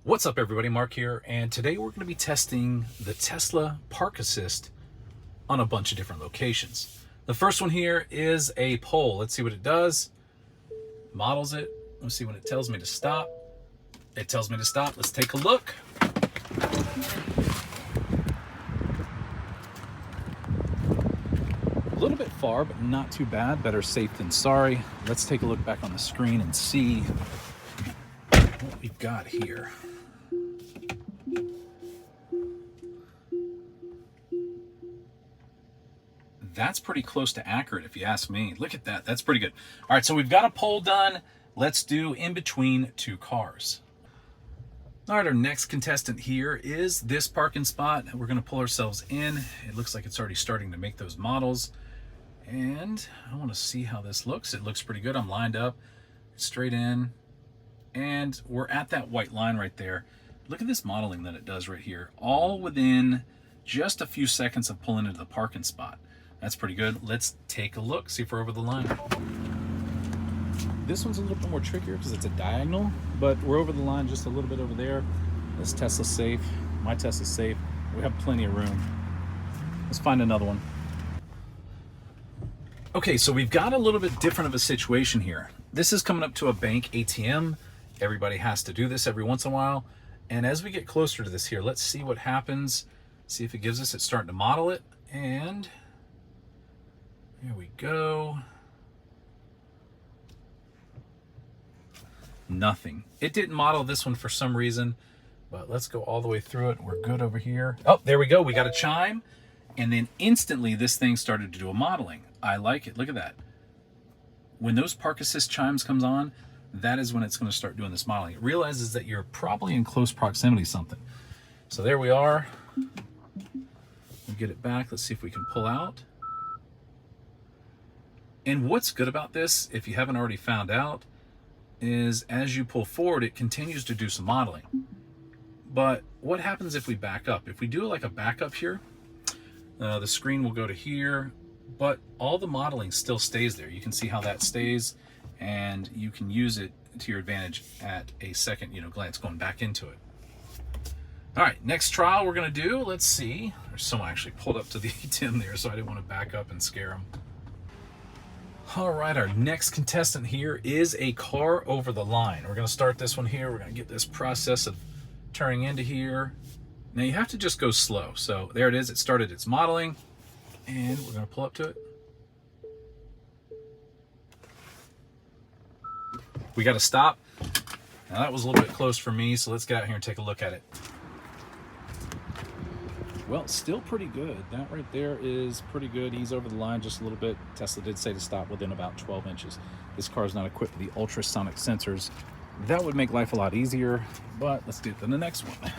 What's up everybody, Mark here, and today we're going to be testing the Tesla Park Assist on a bunch of different locations. The first one here is a pole. Let's see what it does. Models it. Let's see when it tells me to stop. It tells me to stop. Let's take a look. A little bit far, but not too bad. Better safe than sorry. Let's take a look back on the screen and see what we've got here. That's pretty close to accurate if you ask me. Look at that. That's pretty good. All right, so we've got a pole done. Let's do in between two cars. All right, our next contestant here is this parking spot. We're going to pull ourselves in. It looks like it's already starting to make those models. And I want to see how this looks. It looks pretty good. I'm lined up straight in. And we're at that white line right there. Look at this modeling that it does right here. All within just a few seconds of pulling into the parking spot. That's pretty good. Let's take a look, see if we're over the line. This one's a little bit more trickier because it's a diagonal, but we're over the line just a little bit over there. This Tesla's safe. My Tesla's safe. We have plenty of room. Let's find another one. Okay, so we've got a little bit different of a situation here. This is coming up to a bank ATM. Everybody has to do this every once in a while. And as we get closer to this here, let's see what happens. See if it gives us, it's starting to model it. And here we go. Nothing. It didn't model this one for some reason, but let's go all the way through it. We're good over here. Oh, there we go. We got a chime. And then instantly this thing started to do a modeling. I like it. Look at that. When those Park Assist chimes comes on, that is when it's going to start doing this modeling. It realizes that you're probably in close proximity to something. So there we are. We'll get it back. Let's see if we can pull out. And what's good about this, if you haven't already found out, is as you pull forward, it continues to do some modeling. But what happens if we back up? If we do like a backup here, the screen will go to here, but all the modeling still stays there. You can see how that stays, and you can use it to your advantage at a second, glance going back into it. All right, next trial we're going to do, let's see. There's someone actually pulled up to the ATM there, so I didn't want to back up and scare them. All right, our next contestant here is a car over the line. We're going to start this one here. We're going to get this process of turning into here. Now you have to just go slow. So there it is. It started its modeling, and we're going to pull up to it. We got to stop. Now that was a little bit close for me, so let's get out here and take a look at it. Well, still pretty good. That right there is pretty good. He's over the line just a little bit. Tesla did say to stop within about 12 inches. This car is not equipped with the ultrasonic sensors. That would make life a lot easier, but let's get to the next one.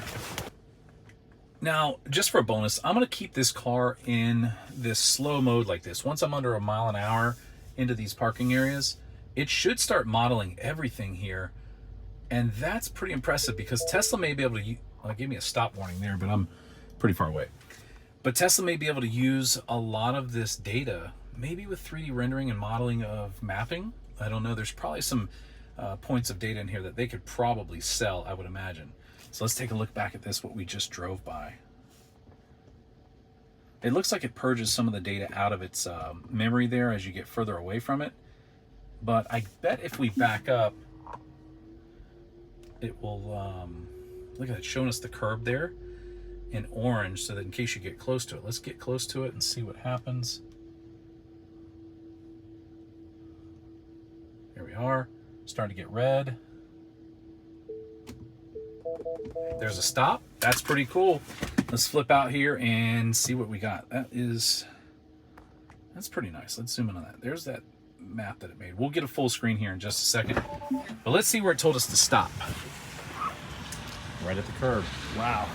Now, just for a bonus, I'm going to keep this car in this slow mode like this. Once I'm under a mile an hour into these parking areas, it should start modeling everything here. And that's pretty impressive because Tesla may be able to, well, it gave me a stop warning there, but I'm pretty far away. But Tesla may be able to use a lot of this data, maybe with 3D rendering and modeling of mapping. I don't know. There's probably some points of data in here that they could probably sell, I would imagine. So let's take a look back at this, what we just drove by. It looks like it purges some of the data out of its memory there as you get further away from it. But I bet if we back up, it will, look at it, showing us the curb there in orange, so that in case you get close to it. Let's get close to it and see what happens. There we are, starting to get red. There's a stop. That's pretty cool. Let's flip out here and see what we got. That's pretty nice. Let's zoom in on that. There's that map that it made. We'll get a full screen here in just a second. But let's see where it told us to stop. Right at the curb. Wow.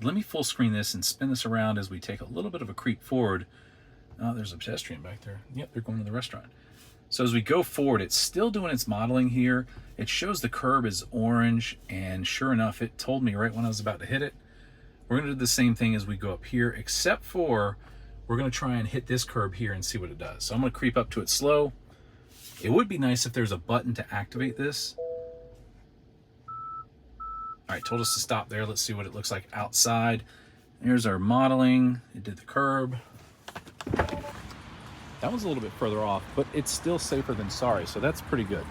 Let me full screen this and spin this around as we take a little bit of a creep forward. Oh, there's a pedestrian back there. Yep, they're going to the restaurant. So as we go forward, it's still doing its modeling here. It shows the curb is orange, and sure enough, it told me right when I was about to hit it. We're going to do the same thing as we go up here, except for we're going to try and hit this curb here and see what it does. So I'm going to creep up to it slow. It would be nice if there's a button to activate this. All right, told us to stop there. Let's see what it looks like outside. Here's our modeling. It did the curb. That one's a little bit further off, but it's still safer than sorry, so that's pretty good.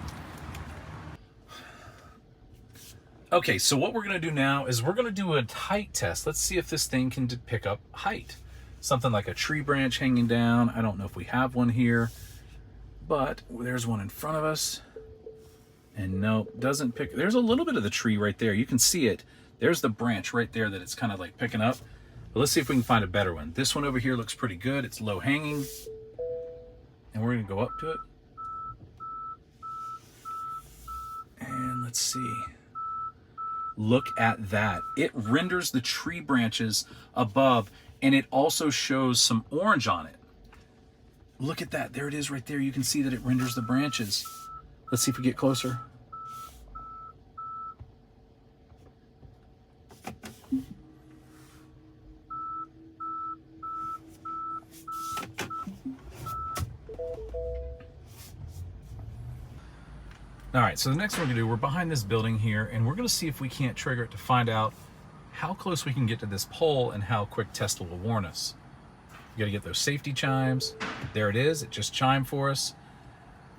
Okay, so what we're gonna do now is we're gonna do a height test. Let's see if this thing can pick up height. Something like a tree branch hanging down. I don't know if we have one here, but there's one in front of us. And no, doesn't pick. There's a little bit of the tree right there. You can see it. There's the branch right there that it's kind of like picking up. But let's see if we can find a better one. This one over here looks pretty good. It's low hanging. And we're gonna go up to it. And let's see. Look at that. It renders the tree branches above, and it also shows some orange on it. Look at that. There it is right there. You can see that it renders the branches. Let's see if we get closer. All right, so the next thing we're gonna do, we're behind this building here, and we're gonna see if we can't trigger it to find out how close we can get to this pole and how quick Tesla will warn us. We gotta get those safety chimes. There it is, it just chimed for us.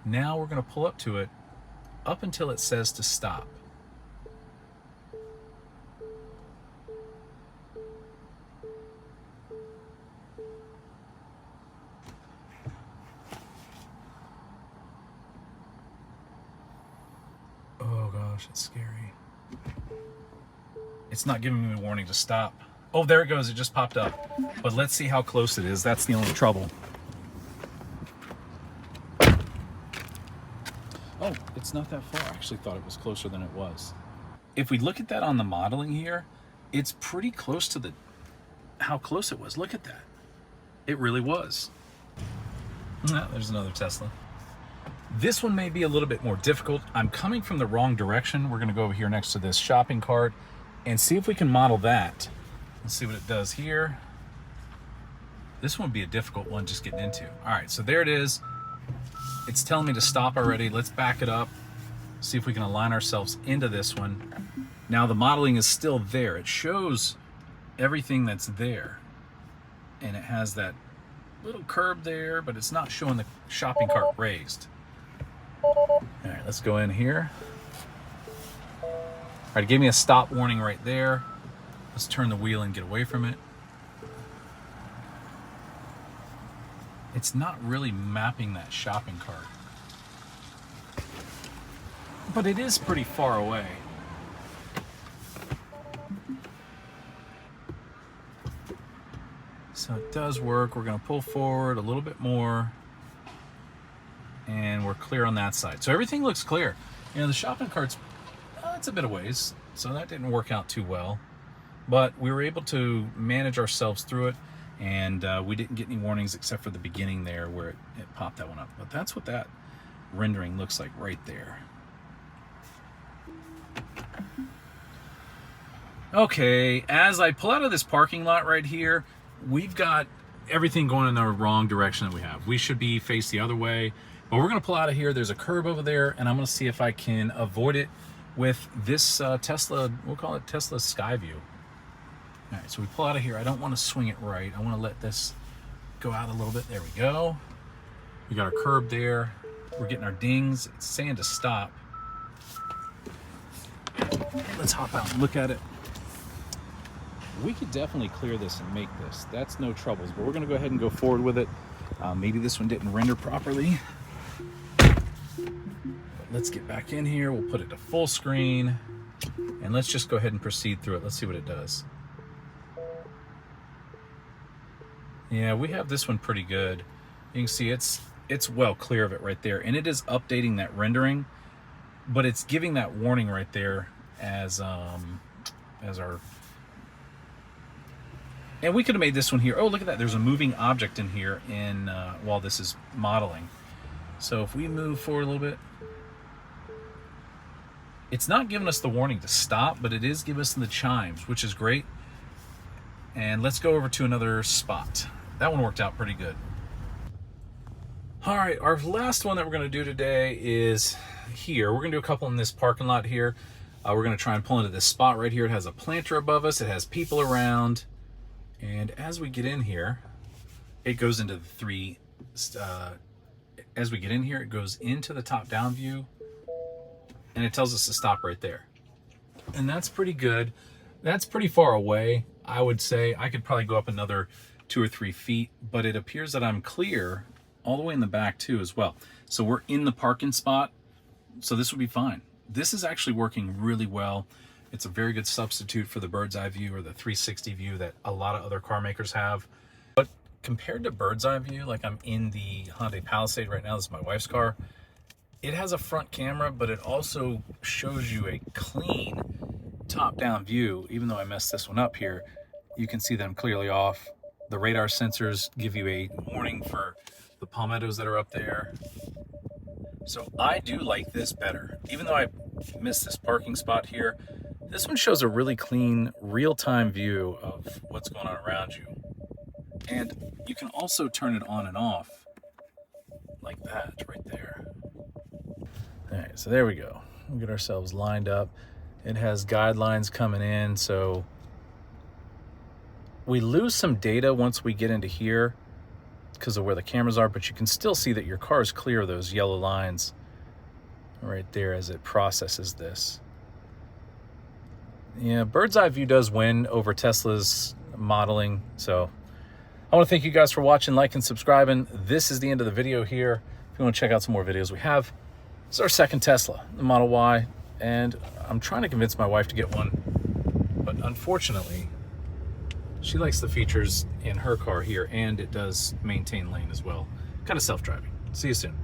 Now we're gonna pull up to it up until it says to stop. Oh gosh, it's scary. It's not giving me a warning to stop. Oh, there it goes, it just popped up. But let's see how close it is. That's the only trouble. Oh, it's not that far. I actually thought it was closer than it was. If we look at that on the modeling here, it's pretty close to how close it was. Look at that. It really was. Ah, there's another Tesla. This one may be a little bit more difficult. I'm coming from the wrong direction. We're gonna go over here next to this shopping cart and see if we can model that. Let's see what it does here. This one would be a difficult one just getting into. All right, so there it is. It's telling me to stop already. Let's back it up. See if we can align ourselves into this one. Now the modeling is still there. It shows everything that's there. And it has that little curb there, but it's not showing the shopping cart raised. All right, let's go in here. All right, it gave me a stop warning right there. Let's turn the wheel and get away from it. It's not really mapping that shopping cart. But it is pretty far away. So it does work. We're gonna pull forward a little bit more. And we're clear on that side. So everything looks clear. You know, the shopping cart's, it's a bit of ways. So that didn't work out too well. But we were able to manage ourselves through it. And we didn't get any warnings except for the beginning there where it popped that one up. But that's what that rendering looks like right there. Okay, as I pull out of this parking lot right here, we've got everything going in the wrong direction that we have. We should be faced the other way, but we're gonna pull out of here. There's a curb over there, and I'm gonna see if I can avoid it with this Tesla, we'll call it Tesla Skyview. All right, so we pull out of here. I don't wanna swing it right. I wanna let this go out a little bit. There we go. We got our curb there. We're getting our dings. It's saying to stop. Let's hop out and look at it. We could definitely clear this and make this. That's no troubles, but we're gonna go ahead and go forward with it. Maybe this one didn't render properly. But let's get back in here. We'll put it to full screen and let's just go ahead and proceed through it. Let's see what it does. Yeah, we have this one pretty good. You can see it's well clear of it right there, and it is updating that rendering, but it's giving that warning right there as our. And we could have made this one here. Oh, look at that. There's a moving object in here while this is modeling. So if we move forward a little bit, it's not giving us the warning to stop, but it is giving us the chimes, which is great. And let's go over to another spot. That one worked out pretty good. All right, our last one that we're gonna do today is here. We're gonna do a couple in this parking lot here. We're going to try and pull into this spot right here. It has a planter above us. It has people around. And as we get in here, it goes into the three... as we get in here, it goes into the top-down view. And it tells us to stop right there. And that's pretty good. That's pretty far away, I would say. I could probably go up another 2 or 3 feet. But it appears that I'm clear all the way in the back, too, as well. So we're in the parking spot. So this would be fine. This is actually working really well. It's a very good substitute for the bird's eye view or the 360 view that a lot of other car makers have. But compared to bird's eye view, like I'm in the Hyundai Palisade right now, this is my wife's car, it has a front camera, but it also shows you a clean top-down view. Even though I messed this one up here, you can see them clearly off. The radar sensors give you a warning for the palmettos that are up there. So I do like this better. Even though I missed this parking spot here, this one shows a really clean, real-time view of what's going on around you. And you can also turn it on and off like that right there. All right, so there we go. We'll get ourselves lined up. It has guidelines coming in, so we lose some data once we get into here because of where the cameras are, but you can still see that your car is clear of those yellow lines right there as it processes this. Yeah, bird's eye view does win over Tesla's modeling. So I want to thank you guys for watching, liking, subscribing. This is the end of the video here. If you want to check out some more videos we have, this is our second Tesla, the Model Y, and I'm trying to convince my wife to get one, but unfortunately, she likes the features in her car here, and it does maintain lane as well. Kind of self-driving. See you soon.